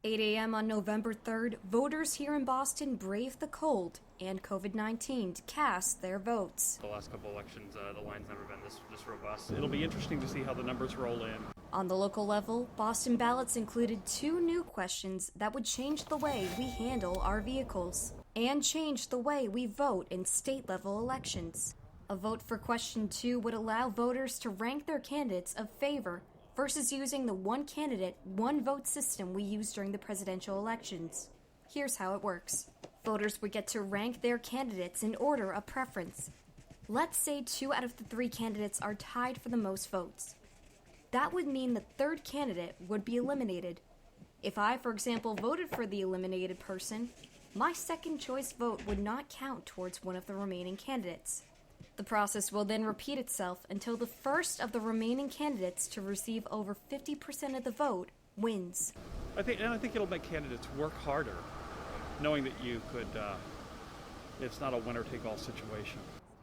8 a.m. on November 3rd, voters here in Boston braved the cold and COVID-19 to cast their votes. The last couple elections, the line's never been this robust. It'll be interesting to see how the numbers roll in. On the local level, Boston ballots included 2 new questions that would change the way we handle our vehicles and change the way we vote in state-level elections. A vote for question 2 would allow voters to rank their candidates of favor versus using the one candidate, one vote system we use during the presidential elections. Here's how it works. Voters would get to rank their candidates in order of preference. Let's say 2 out of the 3 candidates are tied for the most votes. That would mean the third candidate would be eliminated. If I, for example, voted for the eliminated person, my second choice vote would not count towards one of the remaining candidates. The process will then repeat itself until the first of the remaining candidates to receive over 50% of the vote wins. I think it'll make candidates work harder, knowing that you could, it's not a winner-take-all situation.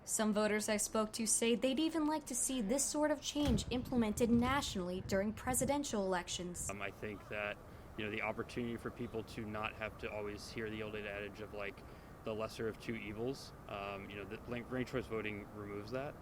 Some voters I spoke to say they'd even like to see this sort of change implemented nationally during presidential elections. I think that, the opportunity for people to not have to always hear the old adage of the lesser of two evils, the ranked choice voting removes that.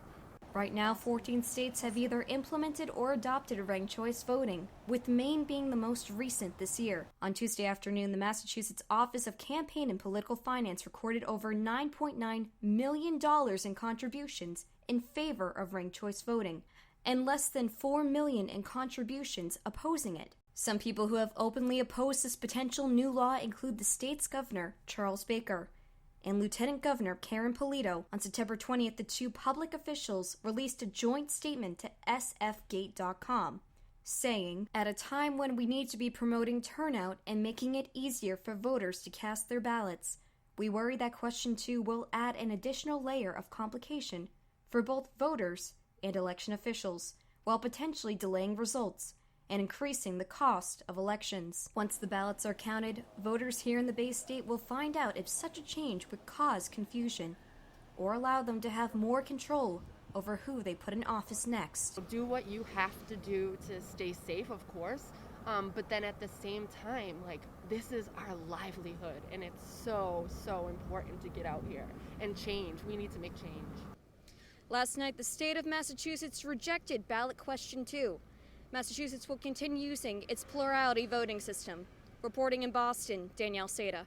Right now, 14 states have either implemented or adopted ranked choice voting, with Maine being the most recent this year. On Tuesday afternoon, the Massachusetts Office of Campaign and Political Finance recorded over $9.9 million in contributions in favor of ranked choice voting, and less than $4 million in contributions opposing it. Some people who have openly opposed this potential new law include the state's governor, Charles Baker, and Lieutenant Governor Karen Polito. On September 20th, the 2 public officials released a joint statement to sfgate.com, saying, "At a time when we need to be promoting turnout and making it easier for voters to cast their ballots, we worry that question 2 will add an additional layer of complication for both voters and election officials, while potentially delaying results and increasing the cost of elections." Once the ballots are counted, voters here in the Bay State will find out if such a change would cause confusion or allow them to have more control over who they put in office next. Do what you have to do to stay safe, of course, but then at the same time, this is our livelihood, and it's so important to get out here and change. We need to make change. Last night, the state of Massachusetts rejected ballot question 2. Massachusetts will continue using its plurality voting system. Reporting in Boston, Danielle Seda.